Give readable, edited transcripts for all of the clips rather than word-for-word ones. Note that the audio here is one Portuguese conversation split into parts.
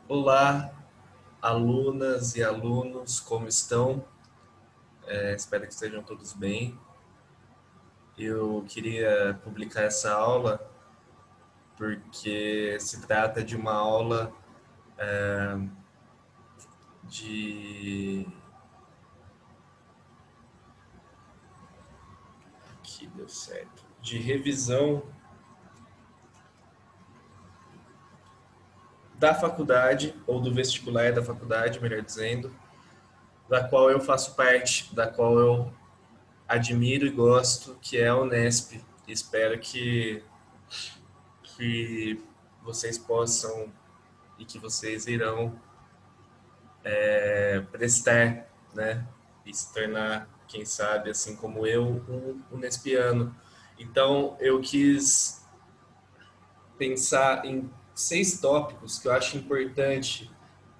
Olá, alunas e alunos, como estão? Espero que estejam todos bem. Eu queria publicar essa aula porque se trata de uma aula de. Aqui deu certo. De revisão da faculdade, ou do vestibular da faculdade, melhor dizendo, da qual eu faço parte, da qual eu admiro e gosto, que é a Unesp. Espero que vocês possam e que vocês irão prestar, né? E se tornar, quem sabe, assim como eu, um unespiano. Então, eu quis pensar em 6 tópicos que eu acho importante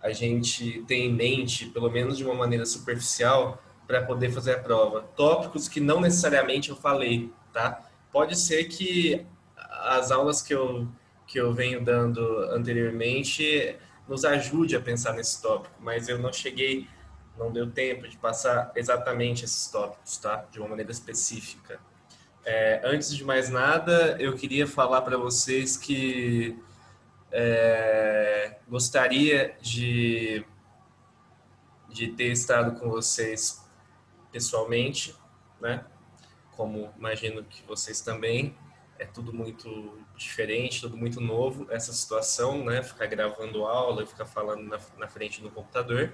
a gente ter em mente, pelo menos de uma maneira superficial, para poder fazer a prova. Tópicos que não necessariamente eu falei, tá? Pode ser que as aulas que eu venho dando anteriormente nos ajude a pensar nesse tópico, mas eu não deu tempo de passar exatamente esses tópicos, tá? De uma maneira específica. Antes de mais nada, eu queria falar para vocês que gostaria de ter estado com vocês pessoalmente, né? Como imagino que vocês também. É tudo muito diferente, tudo muito novo, essa situação, né? Ficar gravando aula e ficar falando na frente do computador,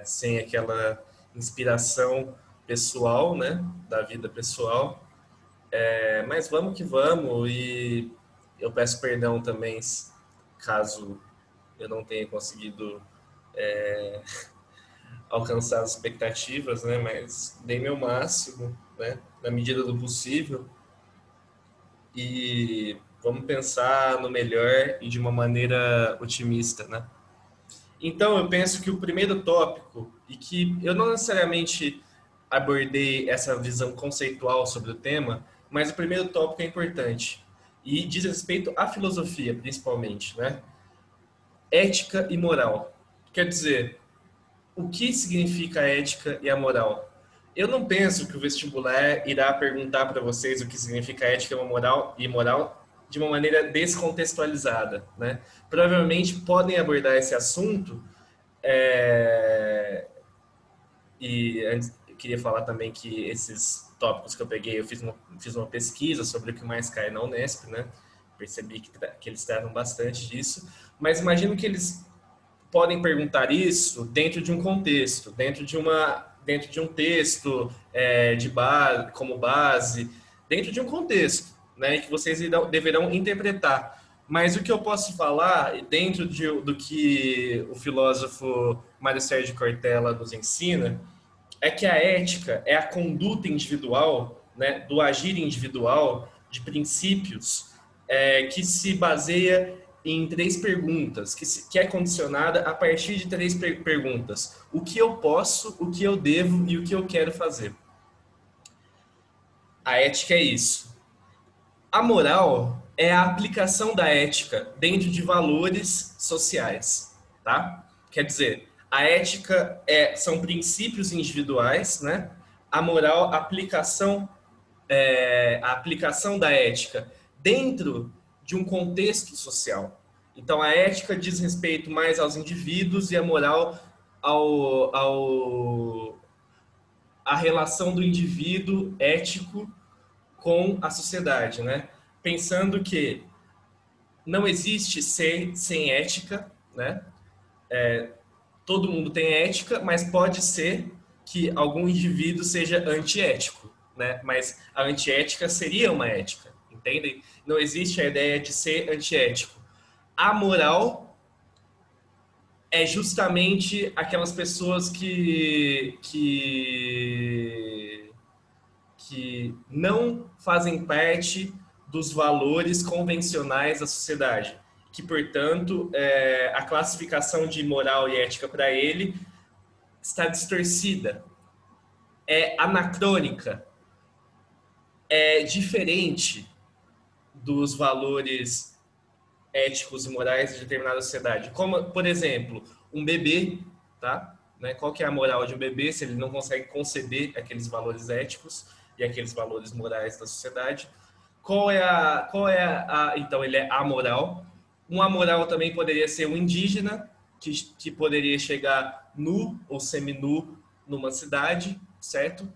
sem aquela inspiração pessoal, né? Da vida pessoal. Mas vamos que vamos, e eu peço perdão também caso eu não tenha conseguido alcançar as expectativas, né? Mas dei meu máximo, né? Na medida do possível, e vamos pensar no melhor e de uma maneira otimista, né? Então, eu penso que o primeiro tópico, e que eu não necessariamente abordei essa visão conceitual sobre o tema, mas o primeiro tópico é importante e diz respeito à filosofia, principalmente, né? Ética e moral. Quer dizer, o que significa a ética e a moral? Eu não penso que o vestibular irá perguntar para vocês o que significa ética e moral de uma maneira descontextualizada, né? Provavelmente podem abordar esse assunto, é, e antes, eu queria falar também que esses tópicos que eu peguei, eu fiz uma pesquisa sobre o que mais cai na Unesp, né? Percebi que eles tratam bastante disso, mas imagino que eles podem perguntar isso dentro de um contexto, dentro de um texto, de base, como base, dentro de um contexto, né, que vocês deverão interpretar. Mas o que eu posso falar, do que o filósofo Mário Sérgio Cortella nos ensina, é que a ética é a conduta individual, né, do agir individual, de princípios, que se baseia em 3 perguntas, que é condicionada a partir de 3 perguntas: o que eu posso, o que eu devo e o que eu quero fazer. A ética é isso. A moral é a aplicação da ética dentro de valores sociais, tá? Quer dizer, a ética são princípios individuais, né? A moral, a aplicação da ética dentro de um contexto social. Então, a ética diz respeito mais aos indivíduos e a moral ao, ao a relação do indivíduo ético com a sociedade, né? Pensando que não existe ser sem ética, né? Todo mundo tem ética, mas pode ser que algum indivíduo seja antiético, né? Mas a antiética seria uma ética, entendem? Não existe a ideia de ser antiético. A moral é justamente aquelas pessoas que não fazem parte dos valores convencionais da sociedade, que, portanto, a classificação de moral e ética para ele está distorcida, é anacrônica, é diferente dos valores éticos e morais de determinada sociedade. Como, por exemplo, um bebê, tá? Né? Qual que é a moral de um bebê se ele não consegue conceber aqueles valores éticos e aqueles valores morais da sociedade? Então, ele é amoral. Um amoral também poderia ser um indígena, que poderia chegar nu ou seminu numa cidade, certo?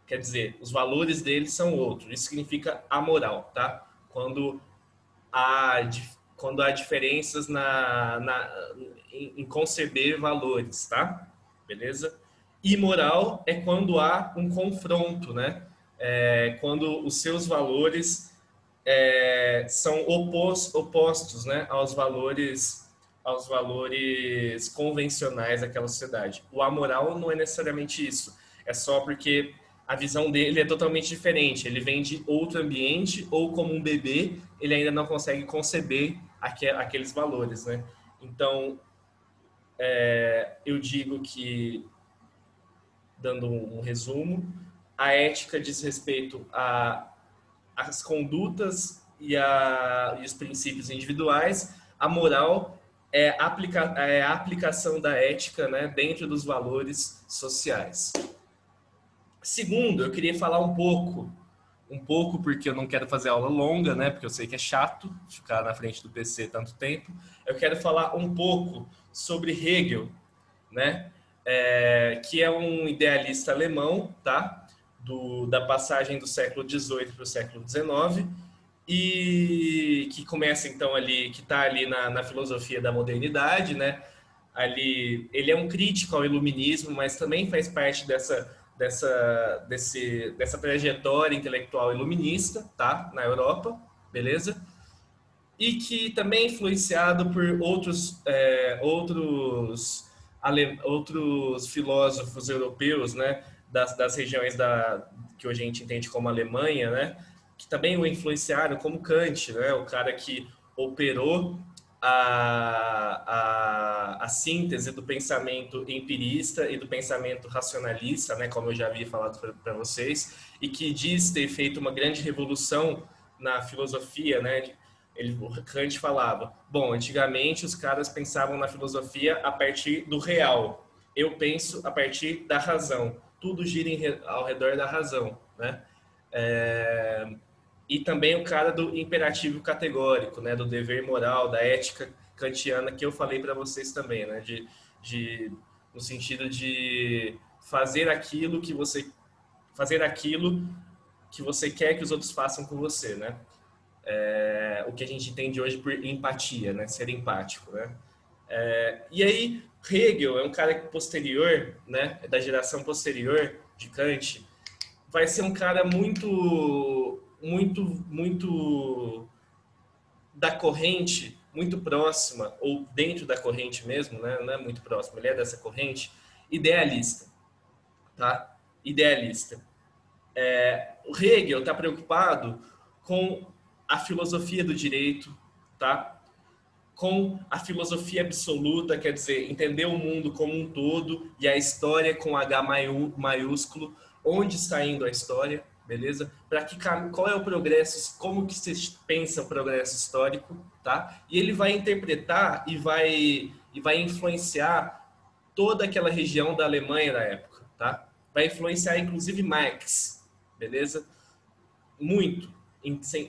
Quer dizer, os valores dele são outros. Isso significa amoral, tá? Há, quando há diferenças em conceber valores, tá? Beleza? Imoral é quando há um confronto, né? Quando os seus valores são opostos, né? Aos valores convencionais daquela sociedade. O amoral não é necessariamente isso. É só porque a visão dele é totalmente diferente. Ele vem de outro ambiente ou como um bebê, ele ainda não consegue conceber aqueles valores, né? Então, eu digo que, dando um resumo, a ética diz respeito às condutas e os princípios individuais. A moral é a aplicação da ética, né, dentro dos valores sociais. Segundo, eu queria falar um pouco porque eu não quero fazer aula longa, né? Porque eu sei que é chato ficar na frente do PC tanto tempo. Eu quero falar um pouco sobre Hegel, né? Que é um idealista alemão, tá? Da passagem do século XVIII para o século XIX e que começa então ali, que está ali na filosofia da modernidade, né? Ali, ele é um crítico ao iluminismo, mas também faz parte dessa trajetória intelectual iluminista, tá? Na Europa, beleza? E que também é influenciado por outros filósofos europeus, né? Das regiões que hoje a gente entende como Alemanha, né? Que também o influenciaram, como Kant, né? O cara que operou a síntese do pensamento empirista e do pensamento racionalista, né, como eu já havia falado para vocês, e que diz ter feito uma grande revolução na filosofia, né? Kant falava, bom, antigamente os caras pensavam na filosofia a partir do real, eu penso a partir da razão, tudo gira ao redor da razão, né? E também o cara do imperativo categórico, né, do dever moral, da ética kantiana que eu falei para vocês também, né, no sentido de fazer aquilo que você quer que os outros façam com você, né? O que a gente entende hoje por empatia, né, ser empático, né? E aí Hegel é um cara posterior, né, da geração posterior de Kant, vai ser um cara muito da corrente, muito próxima, ou dentro da corrente mesmo, né? Não é muito próximo, ele é dessa corrente, idealista, tá? Idealista. O Hegel está preocupado com a filosofia do direito, tá? Com a filosofia absoluta, quer dizer, entender o mundo como um todo e a história com H maiúsculo, onde está indo a história, beleza? Qual é o progresso, como que se pensa o progresso histórico, tá? E ele vai interpretar e vai influenciar toda aquela região da Alemanha na época, tá? Vai influenciar inclusive Marx, beleza? Muito,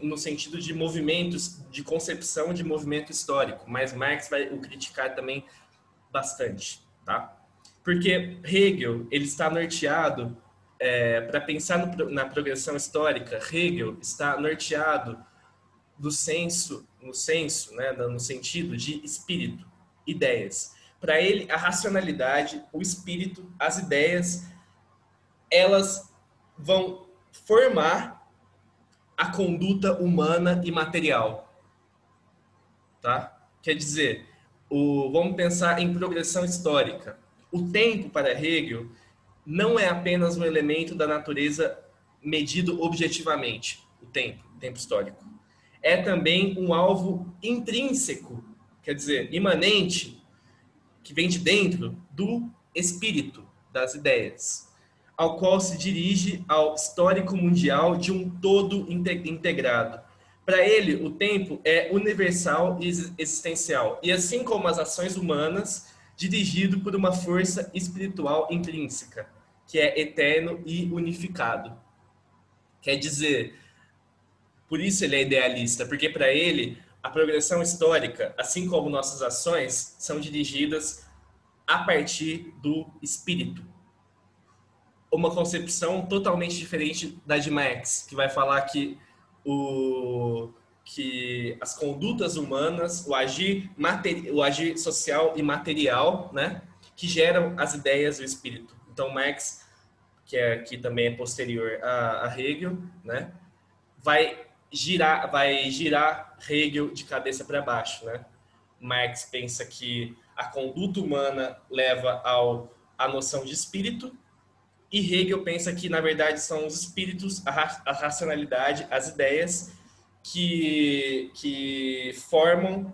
no sentido de movimentos, de concepção de movimento histórico, mas Marx vai o criticar também bastante, tá? Porque Hegel, ele está norteado, para pensar na progressão histórica, Hegel está norteado no senso, né, no sentido de espírito, ideias. Para ele, a racionalidade, o espírito, as ideias, elas vão formar a conduta humana e material, tá? Quer dizer, vamos pensar em progressão histórica. O tempo para Hegel não é apenas um elemento da natureza medido objetivamente, o tempo histórico. É também um alvo intrínseco, quer dizer, imanente, que vem de dentro do espírito das ideias, ao qual se dirige ao histórico mundial de um todo integrado, Para ele, o tempo é universal e existencial, e assim como as ações humanas, dirigido por uma força espiritual intrínseca, que é eterno e unificado. Quer dizer, por isso ele é idealista, porque para ele a progressão histórica, assim como nossas ações, são dirigidas a partir do espírito. Uma concepção totalmente diferente da de Marx, que vai falar que as condutas humanas, o agir social e material, né, que geram as ideias do espírito. Então Marx, que também é posterior a Hegel, né, vai girar Hegel de cabeça para baixo, né? Marx pensa que a conduta humana leva à noção de espírito, e Hegel pensa que, na verdade, são os espíritos, a racionalidade, as ideias que formam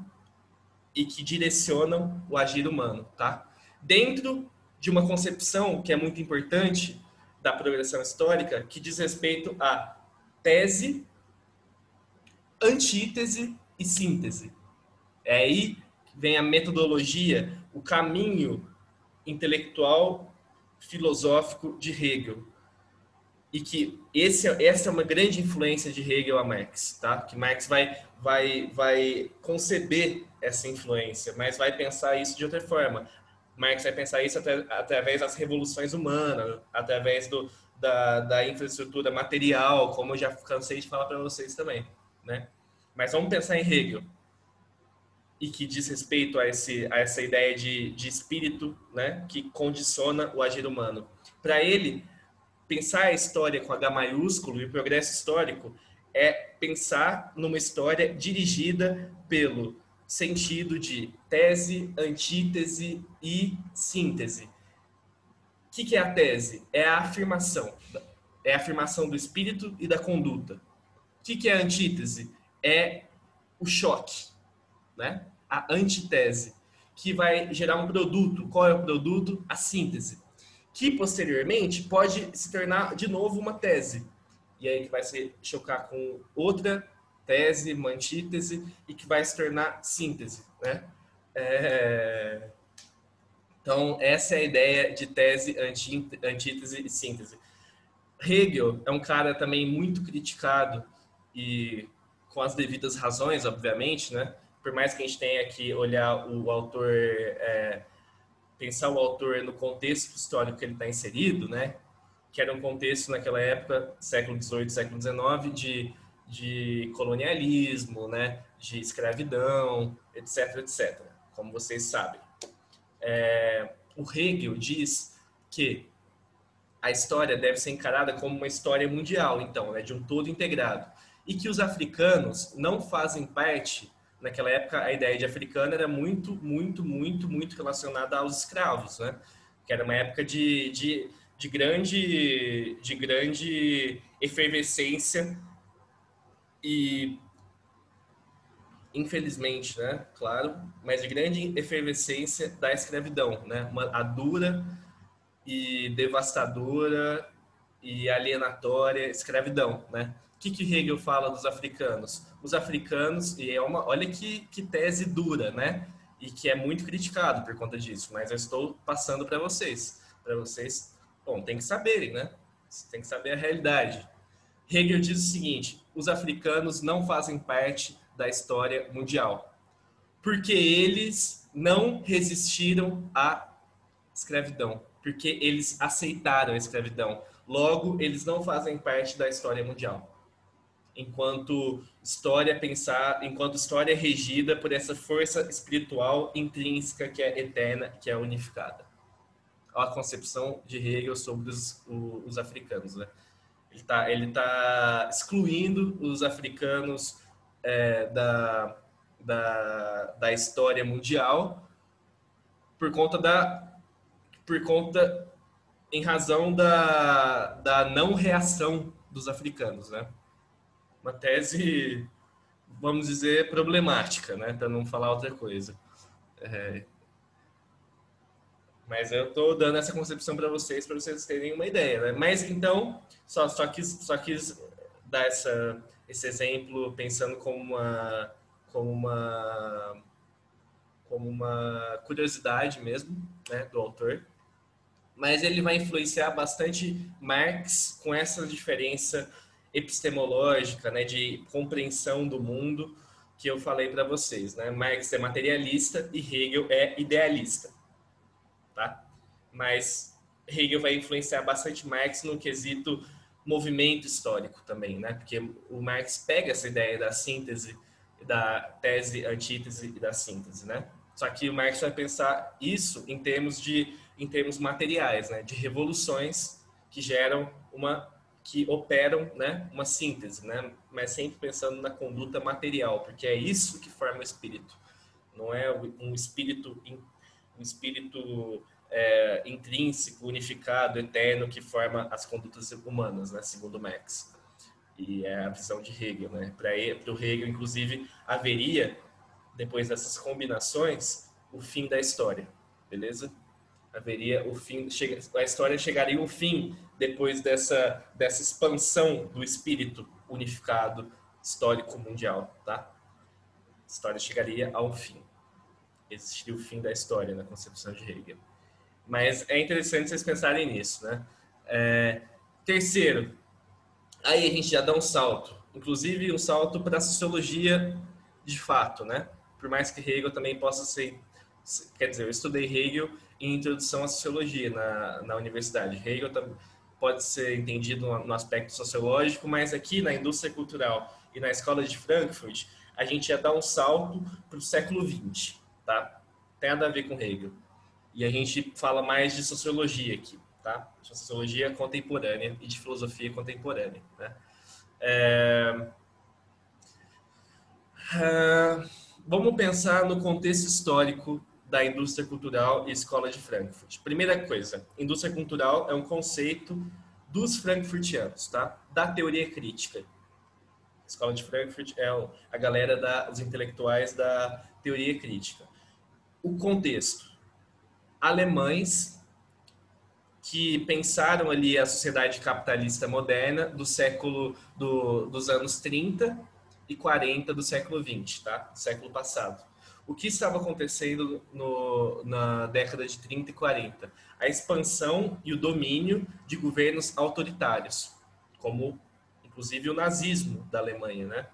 e que direcionam o agir humano, tá? Dentro de uma concepção que é muito importante da progressão histórica, que diz respeito à tese, antítese e síntese. É aí que vem a metodologia, o caminho intelectual filosófico de Hegel. E que essa é uma grande influência de Hegel a Marx, tá? Que Marx vai conceber essa influência, mas vai pensar isso de outra forma. Marx vai pensar isso através das revoluções humanas, através da infraestrutura material, como eu já cansei de falar para vocês também, né? Mas vamos pensar em Hegel, e que diz respeito a essa ideia de espírito, né, que condiciona o agir humano. Para ele, pensar a história com H maiúsculo e o progresso histórico é pensar numa história dirigida pelo sentido de tese, antítese e síntese. O que é a tese? É a afirmação. É a afirmação do espírito e da conduta. O que é a antítese? É o choque, né? A antitese, que vai gerar um produto. Qual é o produto? A síntese, que posteriormente pode se tornar de novo uma tese. E aí que vai se chocar com outra tese, uma antítese, e que vai se tornar síntese, né? Então, essa é a ideia de tese, antítese e síntese. Hegel é um cara também muito criticado, e com as devidas razões, obviamente, né? Por mais que a gente tenha que olhar o autor, pensar o autor no contexto histórico que ele está inserido, né? Que era um contexto naquela época, século XVIII, século XIX, de colonialismo, né? De escravidão, etc, etc. Como vocês sabem. O Hegel diz que a história deve ser encarada como uma história mundial, então, né, de um todo integrado. E que os africanos não fazem parte, naquela época a ideia de africano era muito, muito, muito, muito relacionada aos escravos, né? Que era uma época de grande efervescência e, infelizmente, né, claro, mas de grande efervescência da escravidão, né? A dura e devastadora e alienatória escravidão, né? O que Hegel fala dos africanos? Os africanos, e olha que tese dura, né? E que é muito criticado por conta disso, mas eu estou passando para vocês, bom, tem que saberem, né? Tem que saber a realidade. Hegel diz o seguinte: os africanos não fazem parte da história mundial, porque eles não resistiram à escravidão, porque eles aceitaram a escravidão. Logo, eles não fazem parte da história mundial. Enquanto história é regida por essa força espiritual intrínseca que é eterna, que é unificada. A concepção de Hegel sobre os africanos, né? Ele tá excluindo os africanos da história mundial por conta em razão da não reação dos africanos, né? Uma tese, vamos dizer, problemática, né? Para não falar outra coisa. Mas eu estou dando essa concepção para vocês terem uma ideia, né? Mas então, só quis dar esse exemplo pensando como uma, como uma curiosidade mesmo, né, do autor, mas ele vai influenciar bastante Marx com essa diferença epistemológica, né, de compreensão do mundo que eu falei para vocês, né? Marx é materialista e Hegel é idealista, tá? Mas Hegel vai influenciar bastante Marx no quesito movimento histórico também, né? Porque o Marx pega essa ideia da síntese, da tese, antítese e da síntese, né? Só que o Marx vai pensar isso em termos materiais, né? De revoluções que geram que operam, né, uma síntese, né? Mas sempre pensando na conduta material, porque é isso que forma o espírito. Não é um espírito intrínseco, unificado, eterno, que forma as condutas humanas, né, segundo Marx. E é a visão de Hegel. Né? Para o Hegel, inclusive, haveria, depois dessas combinações, o fim da história. Beleza? Haveria o fim, a história chegaria ao fim depois dessa expansão do espírito unificado histórico mundial. Tá? A história chegaria ao fim. Existiria o fim da história na concepção de Hegel. Mas é interessante vocês pensarem nisso, né? Terceiro, aí a gente já dá um salto, inclusive um salto para a sociologia de fato, né? Por mais que Hegel também possa ser, quer dizer, eu estudei Hegel em introdução à sociologia na universidade. Hegel pode ser entendido no aspecto sociológico, mas aqui na indústria cultural e na escola de Frankfurt, a gente já dá um salto para o século XX, tá? Tem nada a ver com Hegel. E a gente fala mais de sociologia aqui, tá? De sociologia contemporânea e de filosofia contemporânea, né? Vamos pensar no contexto histórico da indústria cultural e escola de Frankfurt. Primeira coisa, indústria cultural é um conceito dos frankfurtianos, tá? Da teoria crítica. A escola de Frankfurt é a galera os intelectuais da teoria crítica. O contexto, alemães que pensaram ali a sociedade capitalista moderna dos anos 30 e 40 do século 20, tá? Do século passado. O que estava acontecendo na década de 30 e 40? A expansão e o domínio de governos autoritários, como inclusive o nazismo da Alemanha, né?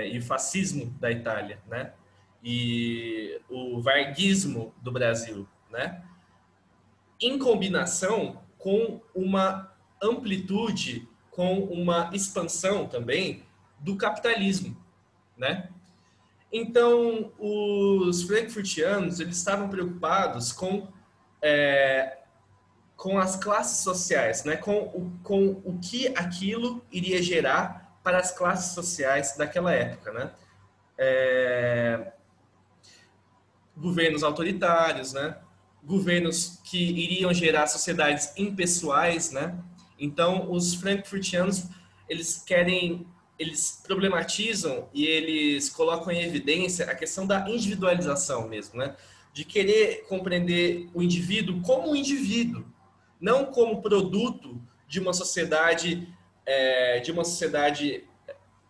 E o fascismo da Itália, né? E o varguismo do Brasil, né? Em combinação com uma amplitude, com uma expansão também do capitalismo, né? Então, os frankfurtianos eles estavam preocupados com as classes sociais, né? Com o que aquilo iria gerar para as classes sociais daquela época, né? Governos autoritários, né? Governos que iriam gerar sociedades impessoais, né? Então, os frankfurtianos, eles problematizam e eles colocam em evidência a questão da individualização mesmo, né? De querer compreender o indivíduo como um indivíduo, não como produto de uma sociedade,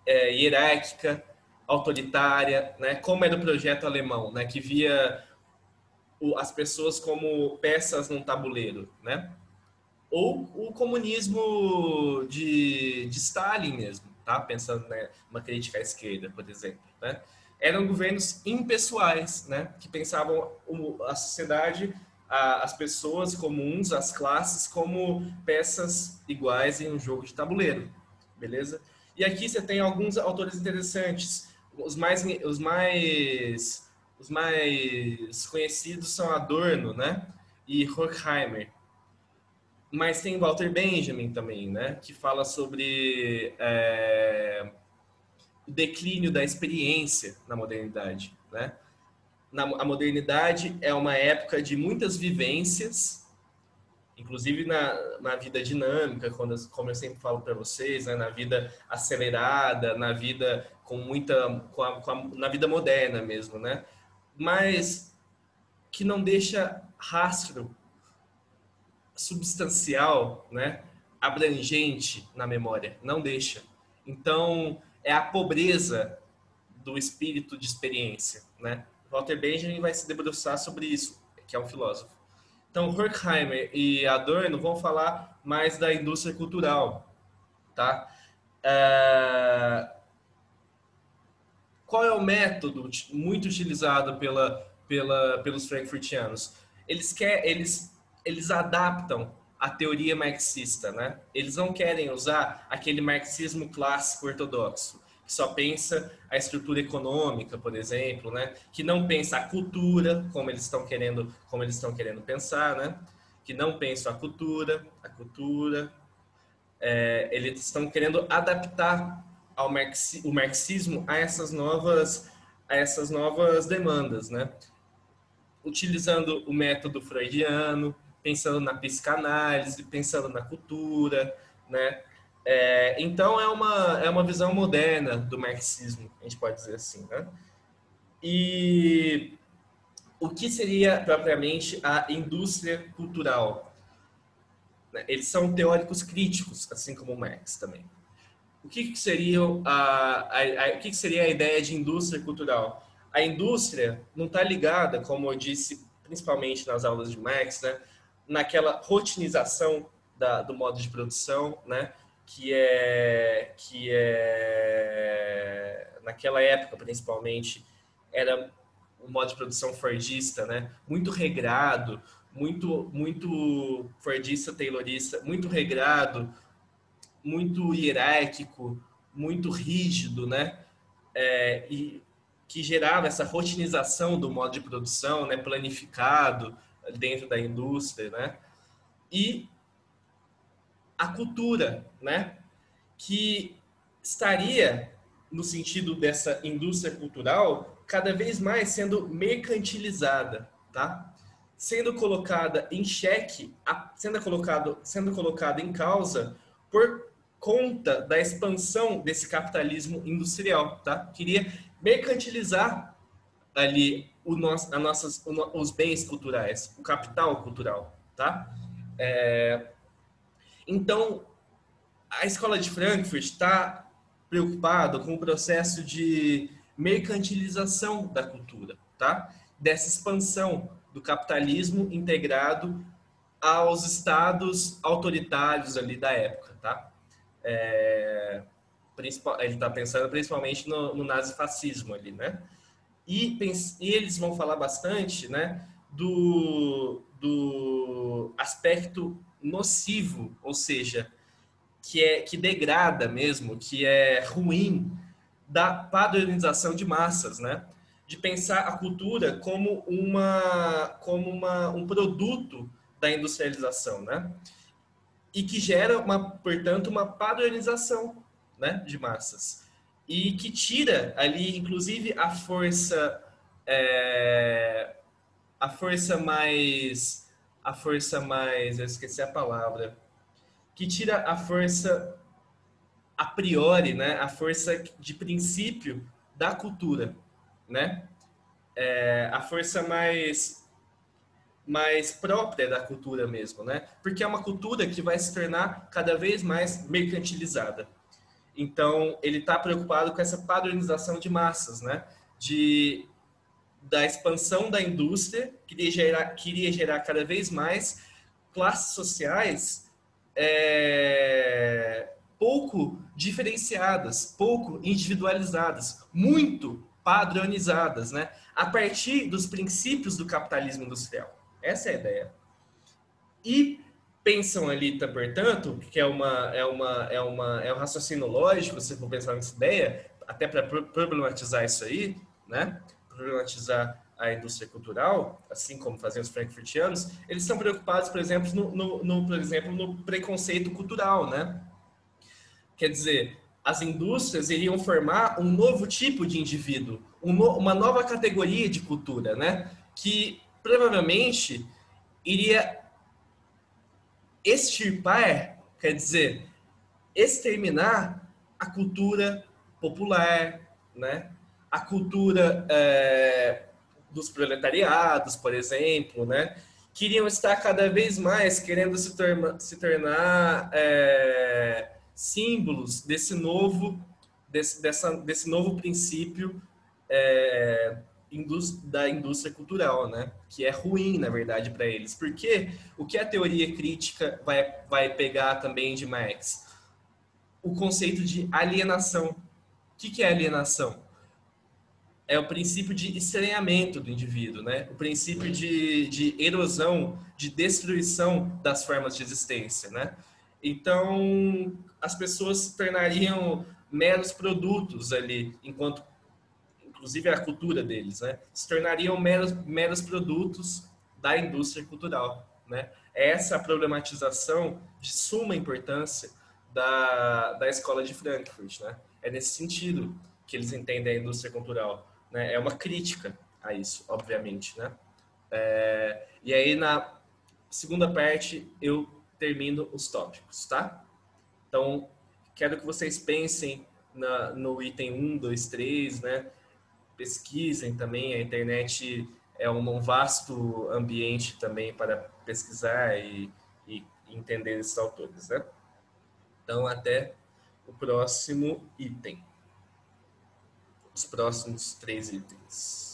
hierárquica, autoritária, né? Como era o projeto alemão, né? Que via as pessoas como peças num tabuleiro, né? Ou o comunismo de Stalin mesmo, tá? Pensando, né, uma crítica à esquerda, por exemplo, né? Eram governos impessoais, né? Que pensavam a sociedade, as pessoas comuns, as classes como peças iguais em um jogo de tabuleiro, beleza? E aqui você tem alguns autores interessantes. Os mais conhecidos são Adorno, né? E Horkheimer. Mas tem Walter Benjamin também, né? Que fala sobre o declínio da experiência na modernidade, né? A modernidade é uma época de muitas vivências, inclusive na vida dinâmica, como eu sempre falo para vocês, né? Na vida acelerada, na vida na vida moderna mesmo, né? Mas que não deixa rastro substancial, né, abrangente na memória, não deixa. Então, é a pobreza do espírito de experiência, né? Walter Benjamin vai se debruçar sobre isso, que é um filósofo. Então, Horkheimer e Adorno vão falar mais da indústria cultural, tá? Qual é o método muito utilizado pelos frankfurtianos? Eles adaptam a teoria marxista, né? Eles não querem usar aquele marxismo clássico ortodoxo, que só pensa a estrutura econômica, por exemplo, né? Que não pensa a cultura como eles estão querendo pensar, né? Que não pensa a cultura, eles estão querendo adaptar o marxismo a essas novas demandas, né? Utilizando o método freudiano, pensando na psicanálise, pensando na cultura, né? Então é uma visão moderna do marxismo, a gente pode dizer assim, né? E o que seria propriamente a indústria cultural? Eles são teóricos críticos, assim como Marx também. O que seria o que seria a ideia de indústria cultural? A indústria não está ligada, como eu disse, principalmente nas aulas de Marx, né, naquela rotinização do modo de produção, né, naquela época principalmente era um modo de produção fordista, né, muito regrado, muito fordista, taylorista, muito regrado, muito hierárquico, muito rígido, né? E que gerava essa rotinização do modo de produção, né? Planificado dentro da indústria, né? E a cultura, né? Que estaria no sentido dessa indústria cultural cada vez mais sendo mercantilizada, tá? Sendo colocada em xeque, sendo colocada em causa por conta da expansão desse capitalismo industrial, tá? Queria mercantilizar ali os bens culturais, o capital cultural, tá? Então, a escola de Frankfurt está preocupada com o processo de mercantilização da cultura, tá? Dessa expansão do capitalismo integrado aos estados autoritários ali da época, tá? Ele está pensando principalmente no nazifascismo ali, né? E eles vão falar bastante, né, do aspecto nocivo, ou seja, que degrada mesmo, que é ruim da padronização de massas, né? De pensar a cultura como um produto da industrialização, né? E que gera portanto, uma padronização, né, de massas e que tira ali, inclusive, é, a força mais, eu esqueci a palavra, que tira a força a priori, né, a força de princípio da cultura, né? A força mais própria da cultura mesmo, né? Porque é uma cultura que vai se tornar cada vez mais mercantilizada. Então, ele está preocupado com essa padronização de massas, né? Da expansão da indústria, queria gerar cada vez mais classes sociais pouco diferenciadas, pouco individualizadas, muito padronizadas, né? A partir dos princípios do capitalismo industrial. Essa é a ideia. E pensam ali, portanto, que é um raciocínio lógico, se for pensar nessa ideia, até para problematizar isso aí, né? Problematizar a indústria cultural, assim como faziam os frankfurtianos, eles estão preocupados, por exemplo, no preconceito cultural, né? Quer dizer, as indústrias iriam formar um novo tipo de indivíduo, uma nova categoria de cultura, né? Que provavelmente iria extirpar, quer dizer, exterminar a cultura popular, né? A cultura dos proletariados, por exemplo, né? queriam estar cada vez mais querendo se tornar símbolos desse novo princípio da indústria cultural, né? Que é ruim, na verdade, para eles. Porque o que a teoria crítica vai pegar também de Marx? O conceito de alienação. O que é alienação? É o princípio de estranhamento do indivíduo, né? O princípio de erosão, de destruição das formas de existência, né? Então, as pessoas se tornariam meros produtos ali, enquanto, inclusive a cultura deles, né? Se tornariam meros produtos da indústria cultural, né? Essa problematização de suma importância da escola de Frankfurt, né? É nesse sentido que eles entendem a indústria cultural, né? É uma crítica a isso, obviamente, né? E aí, na segunda parte, eu termino os tópicos, tá? Então, quero que vocês pensem no item 1, 2, 3, né? Pesquisem também, a internet é um vasto ambiente também para pesquisar e entender esses autores, né? Então, até o próximo item. Os próximos 3 itens.